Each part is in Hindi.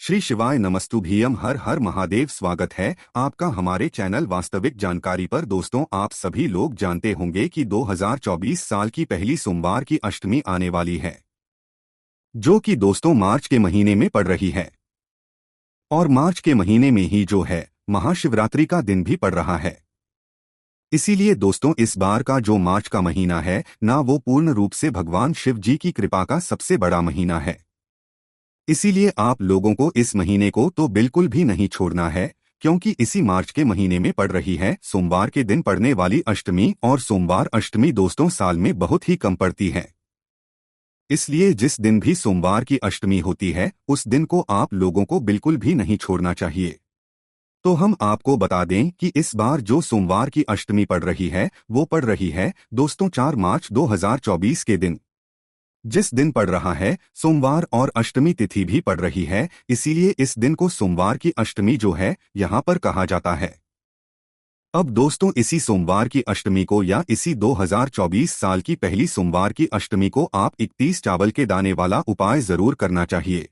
श्री शिवाय नमस्तुभ्यम हर हर महादेव। स्वागत है आपका हमारे चैनल वास्तविक जानकारी पर। दोस्तों, आप सभी लोग जानते होंगे कि 2024 साल की पहली सोमवार की अष्टमी आने वाली है, जो कि दोस्तों मार्च के महीने में पड़ रही है। और मार्च के महीने में ही जो है महाशिवरात्रि का दिन भी पड़ रहा है। इसीलिए दोस्तों इस बार का जो मार्च का महीना है ना, वो पूर्ण रूप से भगवान शिव जी की कृपा का सबसे बड़ा महीना है। इसीलिए आप लोगों को इस महीने को तो बिल्कुल भी नहीं छोड़ना है, क्योंकि इसी मार्च के महीने में पड़ रही है सोमवार के दिन पड़ने वाली अष्टमी। और सोमवार अष्टमी दोस्तों साल में बहुत ही कम पड़ती है। इसलिए जिस दिन भी सोमवार की अष्टमी होती है उस दिन को आप लोगों को बिल्कुल भी नहीं छोड़ना चाहिए। तो हम आपको बता दें कि इस बार जो सोमवार की अष्टमी पड़ रही है वो पड़ रही है दोस्तों 4 मार्च 2024 के दिन। जिस दिन पड़ रहा है सोमवार और अष्टमी तिथि भी पड़ रही है, इसीलिए इस दिन को सोमवार की अष्टमी जो है यहाँ पर कहा जाता है। अब दोस्तों इसी सोमवार की अष्टमी को या इसी 2024 साल की पहली सोमवार की अष्टमी को आप 31 चावल के दाने वाला उपाय जरूर करना चाहिए।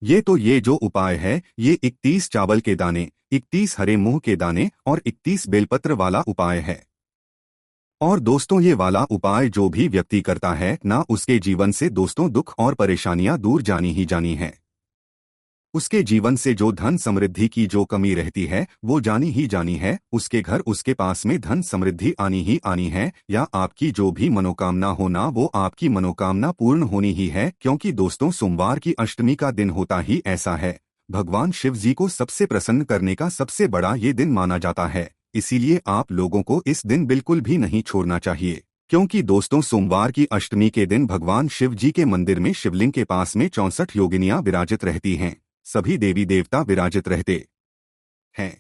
ये जो उपाय है ये 31 चावल के दाने, 31 हरे मूंग के दाने और 31 बेलपत्र वाला उपाय है। और दोस्तों ये वाला उपाय जो भी व्यक्ति करता है ना, उसके जीवन से दोस्तों दुख और परेशानियां दूर जानी ही जानी है। उसके जीवन से जो धन समृद्धि की जो कमी रहती है वो जानी ही जानी है। उसके घर उसके पास में धन समृद्धि आनी ही आनी है, या आपकी जो भी मनोकामना हो ना वो आपकी मनोकामना पूर्ण होनी ही है। क्योंकि दोस्तों सोमवार की अष्टमी का दिन होता ही ऐसा है, भगवान शिव जी को सबसे प्रसन्न करने का सबसे बड़ा ये दिन माना जाता है। इसीलिए आप लोगों को इस दिन बिल्कुल भी नहीं छोड़ना चाहिए, क्योंकि दोस्तों सोमवार की अष्टमी के दिन भगवान शिव जी के मंदिर में शिवलिंग के पास में 64 योगिनियां विराजित रहती हैं, सभी देवी देवता विराजित रहते हैं।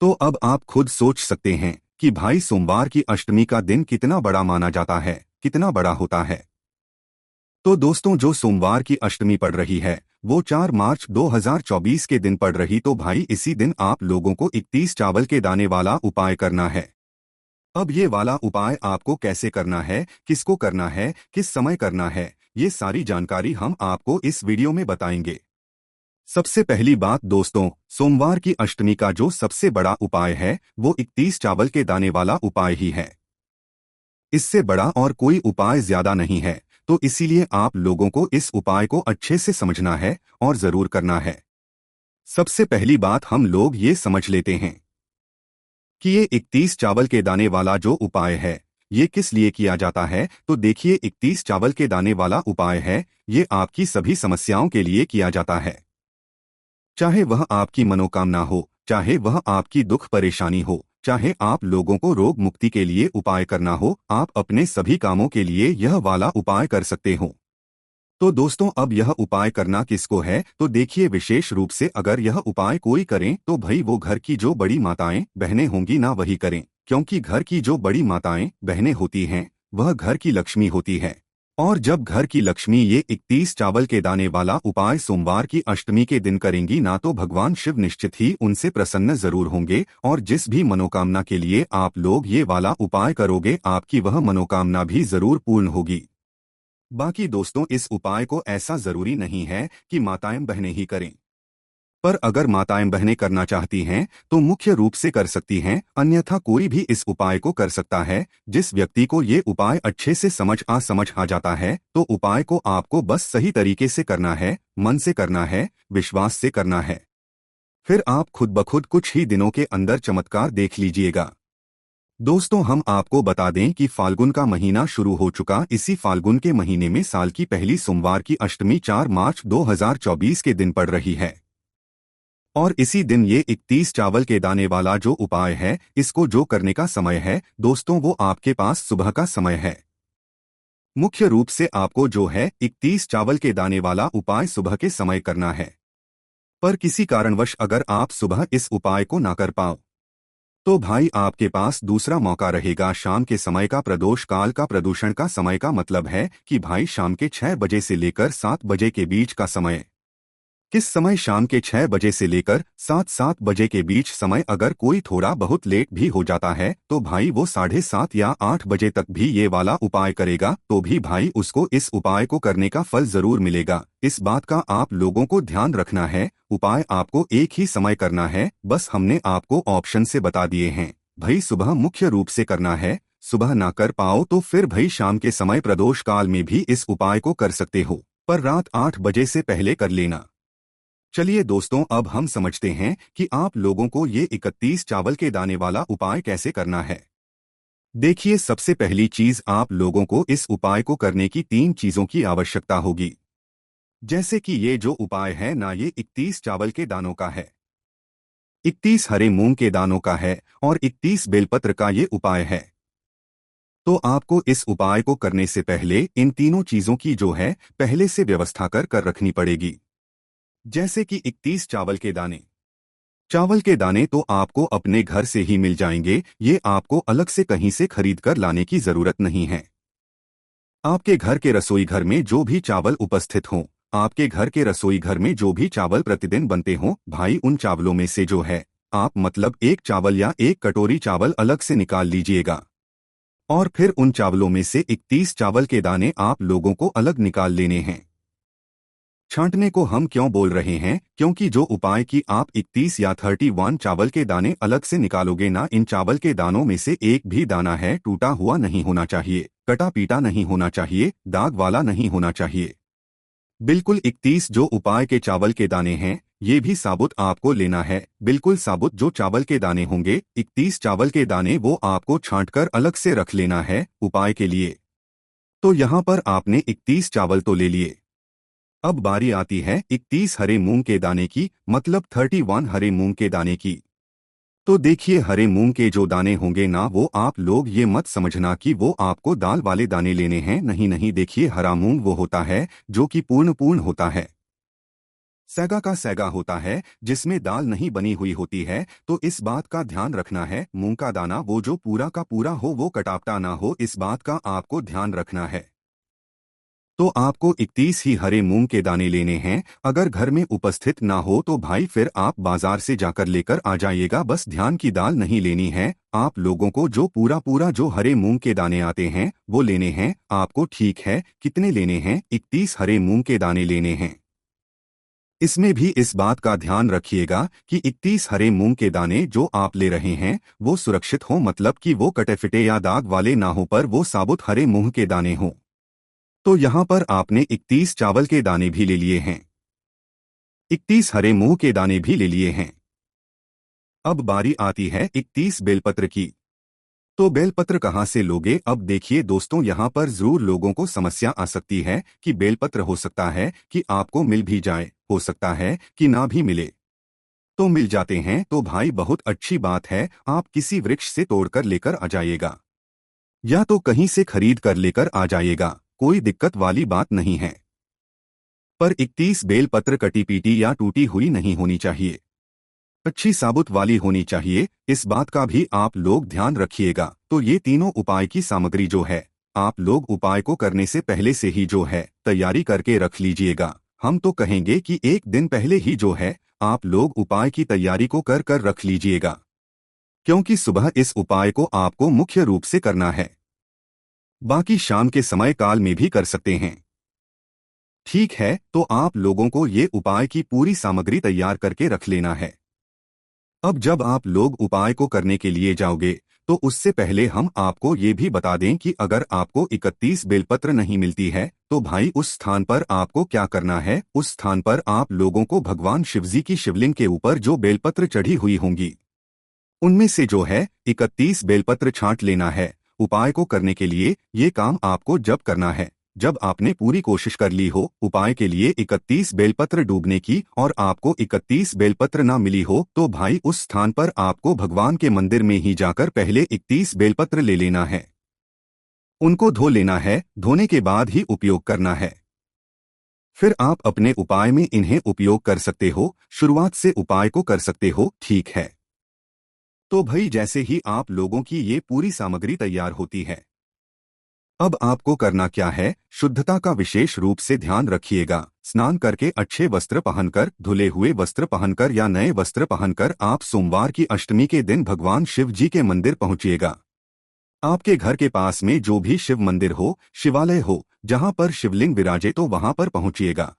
तो अब आप खुद सोच सकते हैं कि भाई सोमवार की अष्टमी का दिन कितना बड़ा माना जाता है, कितना बड़ा होता है। तो दोस्तों जो सोमवार की अष्टमी पड़ रही है वो 4 मार्च 2024 के दिन पड़ रही, तो भाई इसी दिन आप लोगों को 31 चावल के दाने वाला उपाय करना है। अब ये वाला उपाय आपको कैसे करना है, किसको करना है, किस समय करना है, ये सारी जानकारी हम आपको इस वीडियो में बताएंगे। सबसे पहली बात दोस्तों, सोमवार की अष्टमी का जो सबसे बड़ा उपाय है वो 31 चावल के दाने वाला उपाय ही है। इससे बड़ा और कोई उपाय ज्यादा नहीं है। तो इसीलिए आप लोगों को इस उपाय को अच्छे से समझना है और जरूर करना है। सबसे पहली बात हम लोग ये समझ लेते हैं कि ये 31 चावल के दाने वाला जो उपाय है ये किस लिए किया जाता है। तो देखिए 31 चावल के दाने वाला उपाय है ये आपकी सभी समस्याओं के लिए किया जाता है। चाहे वह आपकी मनोकामना हो, चाहे वह आपकी दुख परेशानी हो, चाहे आप लोगों को रोग मुक्ति के लिए उपाय करना हो, आप अपने सभी कामों के लिए यह वाला उपाय कर सकते हो। तो दोस्तों अब यह उपाय करना किसको है, तो देखिए विशेष रूप से अगर यह उपाय कोई करें तो भाई वो घर की जो बड़ी माताएं बहनें होंगी ना वही करें, क्योंकि घर की जो बड़ी माताएं बहनें होती हैं वह घर की लक्ष्मी होती है। और जब घर की लक्ष्मी ये 31 चावल के दाने वाला उपाय सोमवार की अष्टमी के दिन करेंगी ना, तो भगवान शिव निश्चित ही उनसे प्रसन्न जरूर होंगे। और जिस भी मनोकामना के लिए आप लोग ये वाला उपाय करोगे आपकी वह मनोकामना भी जरूर पूर्ण होगी। बाकी दोस्तों इस उपाय को ऐसा जरूरी नहीं है कि माताएं बहनें ही करें, पर अगर माताएं बहनें करना चाहती हैं तो मुख्य रूप से कर सकती हैं, अन्यथा कोई भी इस उपाय को कर सकता है। जिस व्यक्ति को ये उपाय अच्छे से समझ आ जाता है तो उपाय को आपको बस सही तरीके से करना है, मन से करना है, विश्वास से करना है। फिर आप खुद ब खुद कुछ ही दिनों के अंदर चमत्कार देख लीजिएगा। दोस्तों हम आपको बता दें कि फाल्गुन का महीना शुरू हो चुका। इसी फाल्गुन के महीने में साल की पहली सोमवार की अष्टमी 4 मार्च 2024 के दिन पड़ रही है। और इसी दिन ये 31 चावल के दाने वाला जो उपाय है इसको जो करने का समय है दोस्तों वो आपके पास सुबह का समय है। मुख्य रूप से आपको जो है 31 चावल के दाने वाला उपाय सुबह के समय करना है। पर किसी कारणवश अगर आप सुबह इस उपाय को ना कर पाओ तो भाई आपके पास दूसरा मौका रहेगा शाम के समय का। प्रदोष काल का, प्रदूषण का समय का मतलब है कि भाई शाम के 6 बजे से लेकर 7 बजे के बीच का समय। किस समय शाम के 6 बजे से लेकर 7 बजे के बीच समय अगर कोई थोड़ा बहुत लेट भी हो जाता है तो भाई वो 7:30 या 8 बजे तक भी ये वाला उपाय करेगा तो भी भाई उसको इस उपाय को करने का फल जरूर मिलेगा। इस बात का आप लोगों को ध्यान रखना है। उपाय आपको एक ही समय करना है, बस हमने आपको ऑप्शन से बता दिए हैं। भाई सुबह मुख्य रूप से करना है, सुबह ना कर पाओ तो फिर भाई शाम के समय प्रदोष काल में भी इस उपाय को कर सकते हो, पर रात 8 बजे से पहले कर लेना। चलिए दोस्तों, अब हम समझते हैं कि आप लोगों को ये 31 चावल के दाने वाला उपाय कैसे करना है। देखिए, सबसे पहली चीज आप लोगों को इस उपाय को करने की 3 चीजों की आवश्यकता होगी। जैसे कि ये जो उपाय है ना, ये 31 चावल के दानों का है, 31 हरे मूंग के दानों का है और 31 बेलपत्र का ये उपाय है। तो आपको इस उपाय को करने से पहले इन तीनों चीजों की जो है पहले से व्यवस्था कर रखनी पड़ेगी। जैसे कि 31 चावल के दाने। चावल के दाने तो आपको अपने घर से ही मिल जाएंगे, ये आपको अलग से कहीं से खरीद कर लाने की जरूरत नहीं है। आपके घर के रसोई घर में जो भी चावल उपस्थित हों, आपके घर के रसोई घर में जो भी चावल प्रतिदिन बनते हों, भाई उन चावलों में से जो है आप मतलब एक चावल या एक कटोरी चावल अलग से निकाल लीजिएगा और फिर उन चावलों में से 31 चावल के दाने आप लोगों को अलग निकाल लेने हैं। छांटने को हम क्यों बोल रहे हैं, क्योंकि जो उपाय की आप 31 या 31 चावल के दाने अलग से निकालोगे ना, इन चावल के दानों में से एक भी दाना है टूटा हुआ नहीं होना चाहिए, कटा पीटा नहीं होना चाहिए, दाग वाला नहीं होना चाहिए। बिल्कुल 31 जो उपाय के चावल के दाने हैं ये भी साबुत आपको लेना है, बिल्कुल साबुत जो चावल के दाने होंगे 31 चावल के दाने वो आपको छांटकर अलग से रख लेना है उपाय के लिए। तो यहाँ पर आपने 31 चावल तो ले लिए। अब बारी आती है 31 हरे मूंग के दाने की, मतलब 31 हरे मूंग के दाने की। तो देखिए, हरे मूंग के जो दाने होंगे ना, वो आप लोग ये मत समझना कि वो आपको दाल वाले दाने लेने हैं, नहीं नहीं। देखिए, हरा मूंग वो होता है जो कि पूर्ण पूर्ण होता है, सैगा का सैगा होता है, जिसमें दाल नहीं बनी हुई होती है। तो इस बात का ध्यान रखना है, मूंग का दाना वो जो पूरा का पूरा हो, वो कटापटा ना हो, इस बात का आपको ध्यान रखना है। तो आपको 31 ही हरे मूंग के दाने लेने हैं। अगर घर में उपस्थित ना हो तो भाई फिर आप बाजार से जाकर लेकर आ जाइएगा, बस ध्यान की दाल नहीं लेनी है। आप लोगों को जो पूरा पूरा जो हरे मूंग के दाने आते हैं वो लेने हैं आपको, ठीक है। कितने लेने हैं? 31 हरे मूंग के दाने लेने हैं। इसमें भी इस बात का ध्यान रखिएगा कि 31 हरे मूंग के दाने जो आप ले रहे हैं वो सुरक्षित हो, मतलब कि वो कटे फिटे या दाग वाले ना हो, पर वो साबुत हरे मूंग के दाने हों। तो यहाँ पर आपने 31 चावल के दाने भी ले लिए हैं, 31 हरे मूंग के दाने भी ले लिए हैं। अब बारी आती है 31 बेलपत्र की। तो बेलपत्र कहाँ से लोगे? अब देखिए दोस्तों, यहाँ पर जरूर लोगों को समस्या आ सकती है कि बेलपत्र हो सकता है कि आपको मिल भी जाए, हो सकता है कि ना भी मिले। तो मिल जाते हैं तो भाई बहुत अच्छी बात है, आप किसी वृक्ष से तोड़कर लेकर आ जाइएगा या तो कहीं से खरीद कर लेकर आ जाइएगा, कोई दिक्कत वाली बात नहीं है। पर 31 बेलपत्र कटी पीटी या टूटी हुई नहीं होनी चाहिए, अच्छी साबुत वाली होनी चाहिए, इस बात का भी आप लोग ध्यान रखिएगा। तो ये तीनों उपाय की सामग्री जो है आप लोग उपाय को करने से पहले से ही जो है तैयारी करके रख लीजिएगा। हम तो कहेंगे कि एक दिन पहले ही जो है आप लोग उपाय की तैयारी को कर कर रख लीजिएगा, क्योंकि सुबह इस उपाय को आपको मुख्य रूप से करना है, बाकी शाम के समय काल में भी कर सकते हैं। ठीक है, तो आप लोगों को ये उपाय की पूरी सामग्री तैयार करके रख लेना है। अब जब आप लोग उपाय को करने के लिए जाओगे तो उससे पहले हम आपको ये भी बता दें कि अगर आपको 31 बेलपत्र नहीं मिलती है तो भाई उस स्थान पर आपको क्या करना है, उस स्थान पर आप लोगों को भगवान शिवजी की शिवलिंग के ऊपर जो बेलपत्र चढ़ी हुई होंगी उनमें से जो है 31 बेलपत्र छांट लेना है। उपाय को करने के लिए ये काम आपको जब करना है जब आपने पूरी कोशिश कर ली हो उपाय के लिए 31 बेलपत्र डूबने की और आपको 31 बेलपत्र ना मिली हो, तो भाई उस स्थान पर आपको भगवान के मंदिर में ही जाकर पहले 31 बेलपत्र ले लेना है, उनको धो लेना है, धोने के बाद ही उपयोग करना है। फिर आप अपने उपाय में इन्हें उपयोग कर सकते हो, शुरुआत से उपाय को कर सकते हो, ठीक है। तो भाई जैसे ही आप लोगों की ये पूरी सामग्री तैयार होती है अब आपको करना क्या है, शुद्धता का विशेष रूप से ध्यान रखिएगा। स्नान करके अच्छे वस्त्र पहनकर, धुले हुए वस्त्र पहनकर या नए वस्त्र पहनकर आप सोमवार की अष्टमी के दिन भगवान शिव जी के मंदिर पहुंचिएगा। आपके घर के पास में जो भी शिव मंदिर हो, शिवालय हो, जहां पर शिवलिंग विराजे, तो वहां पर पहुंचिएगा।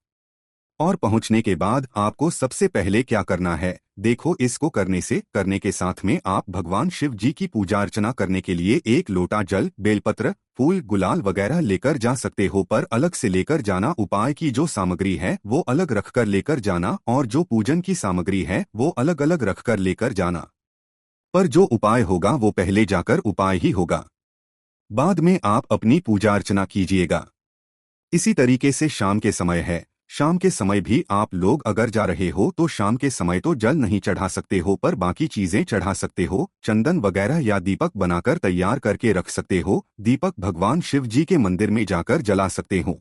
और पहुंचने के बाद आपको सबसे पहले क्या करना है, देखो, इसको करने के साथ में आप भगवान शिव जी की पूजा अर्चना करने के लिए एक लोटा जल, बेलपत्र, फूल, गुलाल वगैरह लेकर जा सकते हो, पर अलग से लेकर जाना। उपाय की जो सामग्री है वो अलग रखकर लेकर जाना, और जो पूजन की सामग्री है वो अलग अलग रखकर लेकर जाना। पर जो उपाय होगा वो पहले जाकर उपाय ही होगा, बाद में आप अपनी पूजा अर्चना कीजिएगा। इसी तरीके से शाम के समय है, शाम के समय भी आप लोग अगर जा रहे हो तो शाम के समय तो जल नहीं चढ़ा सकते हो, पर बाकी चीजें चढ़ा सकते हो। चंदन वगैरह या दीपक बनाकर तैयार करके रख सकते हो। दीपक भगवान शिव जी के मंदिर में जाकर जला सकते हो।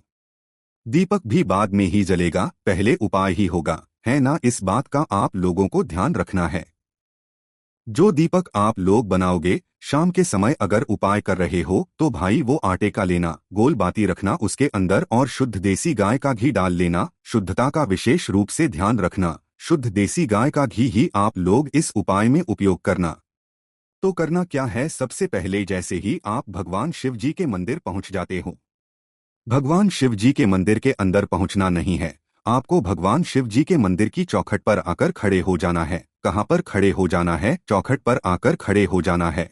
दीपक भी बाद में ही जलेगा, पहले उपाय ही होगा, है ना। इस बात का आप लोगों को ध्यान रखना है। जो दीपक आप लोग बनाओगे, शाम के समय अगर उपाय कर रहे हो तो भाई वो आटे का लेना, गोल बाती रखना उसके अंदर, और शुद्ध देसी गाय का घी डाल लेना। शुद्धता का विशेष रूप से ध्यान रखना, शुद्ध देसी गाय का घी ही आप लोग इस उपाय में उपयोग करना। तो करना क्या है, सबसे पहले जैसे ही आप भगवान शिव जी के मंदिर पहुंच जाते हो, भगवान शिव जी के मंदिर के अंदर पहुंचना नहीं है, आपको भगवान शिव जी के मंदिर की चौखट पर आकर खड़े हो जाना है। कहाँ पर खड़े हो जाना है, चौखट पर आकर खड़े हो जाना है।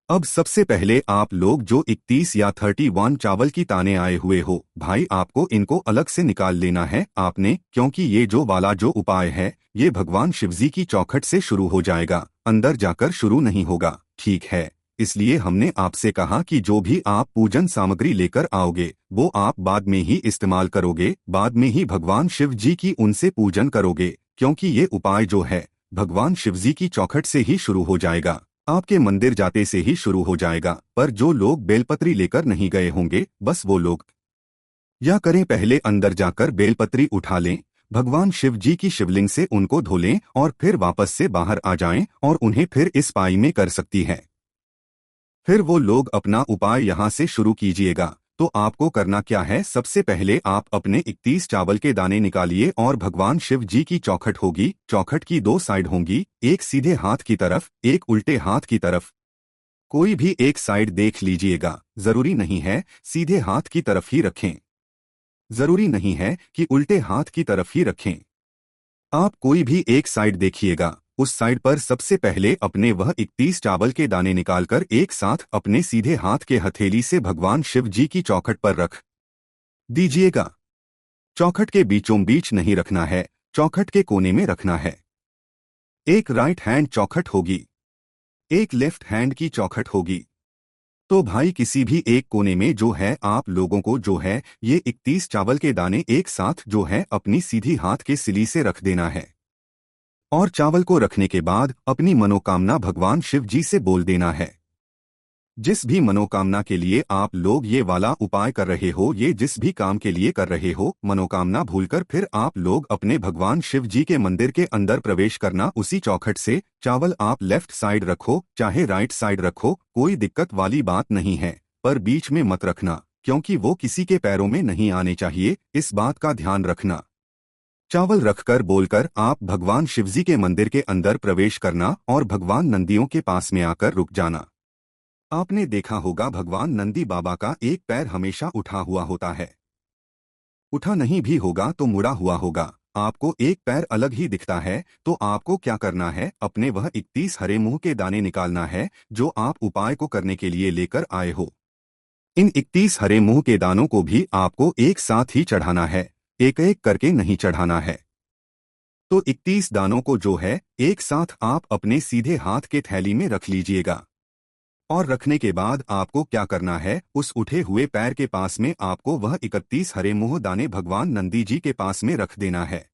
अब सबसे पहले आप लोग जो 31 या 31 चावल की ताने आए हुए हो, भाई आपको इनको अलग से निकाल लेना है आपने, क्योंकि ये जो वाला जो उपाय है ये भगवान शिवजी की चौखट से शुरू हो जाएगा, अंदर जाकर शुरू नहीं होगा, ठीक है। इसलिए हमने आपसे कहा कि जो भी आप पूजन सामग्री लेकर आओगे वो आप बाद में ही इस्तेमाल करोगे, बाद में ही भगवान शिव जी की उनसे पूजन करोगे, क्योंकि ये उपाय जो है भगवान शिवजी की चौखट से ही शुरू हो जाएगा, आपके मंदिर जाते से ही शुरू हो जाएगा। पर जो लोग बेलपत्री लेकर नहीं गए होंगे, बस वो लोग या करें, पहले अंदर जाकर बेलपत्री उठा लें, भगवान शिव जी की शिवलिंग से उनको धो लें और फिर वापस से बाहर आ जाएं, और उन्हें फिर इस पाई में कर सकती है। फिर वो लोग अपना उपाय यहाँ से शुरू कीजिएगा। तो आपको करना क्या है, सबसे पहले आप अपने 31 चावल के दाने निकालिए, और भगवान शिव जी की चौखट होगी, चौखट की 2 साइड होंगी, एक सीधे हाथ की तरफ, एक उल्टे हाथ की तरफ। कोई भी एक साइड देख लीजिएगा, जरूरी नहीं है सीधे हाथ की तरफ ही रखें, जरूरी नहीं है कि उल्टे हाथ की तरफ ही रखें। आप कोई भी एक साइड देखिएगा, उस साइड पर सबसे पहले अपने वह 31 चावल के दाने निकालकर एक साथ अपने सीधे हाथ के हथेली से भगवान शिव जी की चौखट पर रख दीजिएगा। चौखट के बीचों बीच नहीं रखना है, चौखट के कोने में रखना है। एक राइट हैंड चौखट होगी, एक लेफ्ट हैंड की चौखट होगी। तो भाई किसी भी एक कोने में जो है आप लोगों को जो है ये 31 चावल के दाने एक साथ जो है अपनी सीधी हाथ के सिली से रख देना है। और चावल को रखने के बाद अपनी मनोकामना भगवान शिव जी से बोल देना है। जिस भी मनोकामना के लिए आप लोग ये वाला उपाय कर रहे हो, ये जिस भी काम के लिए कर रहे हो, मनोकामना भूलकर फिर आप लोग अपने भगवान शिव जी के मंदिर के अंदर प्रवेश करना उसी चौखट से। चावल आप लेफ्ट साइड रखो चाहे राइट साइड रखो, कोई दिक्कत वाली बात नहीं है, पर बीच में मत रखना, क्योंकि वो किसी के पैरों में नहीं आने चाहिए, इस बात का ध्यान रखना। चावल रखकर बोलकर आप भगवान शिवजी के मंदिर के अंदर प्रवेश करना और भगवान नंदियों के पास में आकर रुक जाना। आपने देखा होगा भगवान नंदी बाबा का एक पैर हमेशा उठा हुआ होता है, उठा नहीं भी होगा तो मुड़ा हुआ होगा, आपको एक पैर अलग ही दिखता है। तो आपको क्या करना है, अपने वह 31 हरे मुंह के दाने निकालना है जो आप उपाय को करने के लिए लेकर आए हो। इन 31 हरे मुंह के दानों को भी आपको एक साथ ही चढ़ाना है, एक एक करके नहीं चढ़ाना है। तो 31 दानों को जो है एक साथ आप अपने सीधे हाथ के थैली में रख लीजिएगा। और रखने के बाद आपको क्या करना है, उस उठे हुए पैर के पास में आपको वह 31 हरे मुंह दाने भगवान नंदी जी के पास में रख देना है।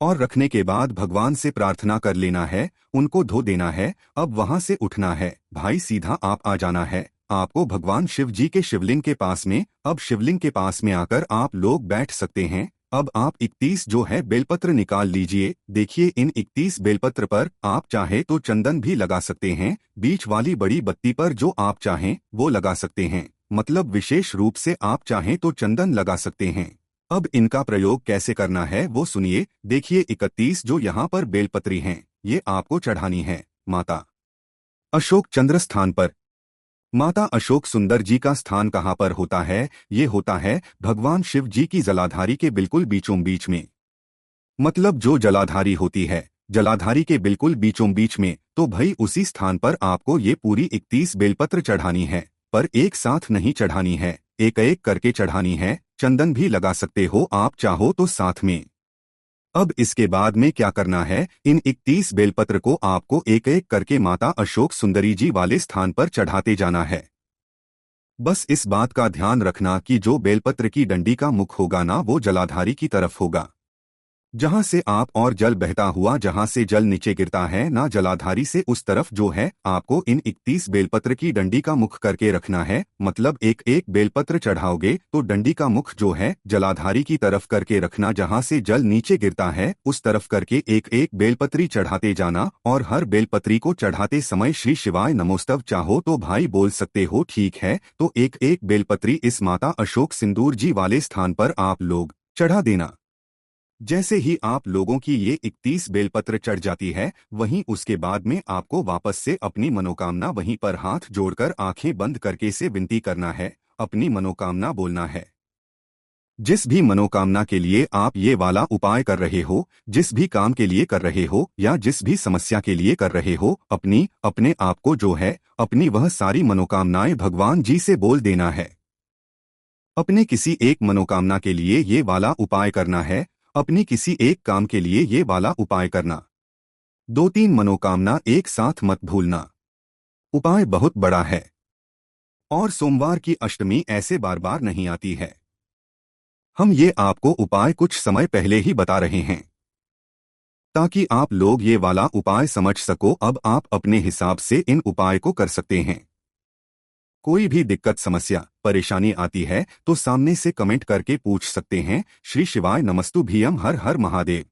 और रखने के बाद भगवान से प्रार्थना कर लेना है, उनको धो देना है। अब वहां से उठना है भाई, सीधा आप आ जाना है आपको भगवान शिव जी के शिवलिंग के पास में। अब शिवलिंग के पास में आकर आप लोग बैठ सकते हैं। अब आप 31 जो है बेलपत्र निकाल लीजिए। देखिए इन 31 बेलपत्र पर आप चाहे तो चंदन भी लगा सकते हैं, बीच वाली बड़ी बत्ती पर जो आप चाहें वो लगा सकते हैं। मतलब विशेष रूप से आप चाहें तो चंदन लगा सकते हैं। अब इनका प्रयोग कैसे करना है वो सुनिए। देखिए 31 जो यहाँ पर बेलपत्री हैं, ये आपको चढ़ानी है माता अशोक चंद्र स्थान पर। माता अशोक सुंदर जी का स्थान कहाँ पर होता है? ये होता है भगवान शिव जी की जलाधारी के बिल्कुल बीचों बीच में। मतलब जो जलाधारी होती है, जलाधारी के बिल्कुल बीचों बीच में, तो भाई उसी स्थान पर आपको ये पूरी 31 बेलपत्र चढ़ानी है। पर एक साथ नहीं चढ़ानी है, एक एक करके चढ़ानी है। चंदन भी लगा सकते हो आप चाहो तो साथ में। अब इसके बाद में क्या करना है, इन 31 बेलपत्र को आपको एक एक करके माता अशोक सुंदरी जी वाले स्थान पर चढ़ाते जाना है। बस इस बात का ध्यान रखना कि जो बेलपत्र की डंडी का मुख होगा ना, वो जलाधारी की तरफ होगा। जहां से आप और जल बहता हुआ जहां से जल नीचे गिरता है ना, जलाधारी से उस तरफ जो है, आपको इन 31 बेलपत्र की डंडी का मुख करके रखना है। मतलब एक एक बेलपत्र चढ़ाओगे तो डंडी का मुख जो है जलाधारी की तरफ करके रखना, जहां से जल नीचे गिरता है उस तरफ करके एक एक बेलपत्री चढ़ाते जाना। और हर बेलपत्री को चढ़ाते समय श्री शिवाय नमोस्तव चाहो तो भाई बोल सकते हो, ठीक है? तो एक एक बेलपत्री इस माता अशोक सिंदूर जी वाले स्थान पर आप लोग चढ़ा देना। जैसे ही आप लोगों की ये 31 बेलपत्र चढ़ जाती है, वहीं उसके बाद में आपको वापस से अपनी मनोकामना वहीं पर हाथ जोड़कर आंखें बंद करके से विनती करना है, अपनी मनोकामना बोलना है। जिस भी मनोकामना के लिए आप ये वाला उपाय कर रहे हो, जिस भी काम के लिए कर रहे हो या जिस भी समस्या के लिए कर रहे हो, अपने आप को जो है अपनी वह सारी मनोकामनाएं भगवान जी से बोल देना है। अपने किसी एक मनोकामना के लिए ये वाला उपाय करना है, अपनी किसी एक काम के लिए ये वाला उपाय करना। 2-3 मनोकामना एक साथ मत भूलना। उपाय बहुत बड़ा है और सोमवार की अष्टमी ऐसे बार बार नहीं आती है। हम ये आपको उपाय कुछ समय पहले ही बता रहे हैं ताकि आप लोग ये वाला उपाय समझ सको। अब आप अपने हिसाब से इन उपाय को कर सकते हैं। कोई भी दिक्कत समस्या परेशानी आती है तो सामने से कमेंट करके पूछ सकते हैं। श्री शिवाय नमस्तुभ्यम। हर हर महादेव।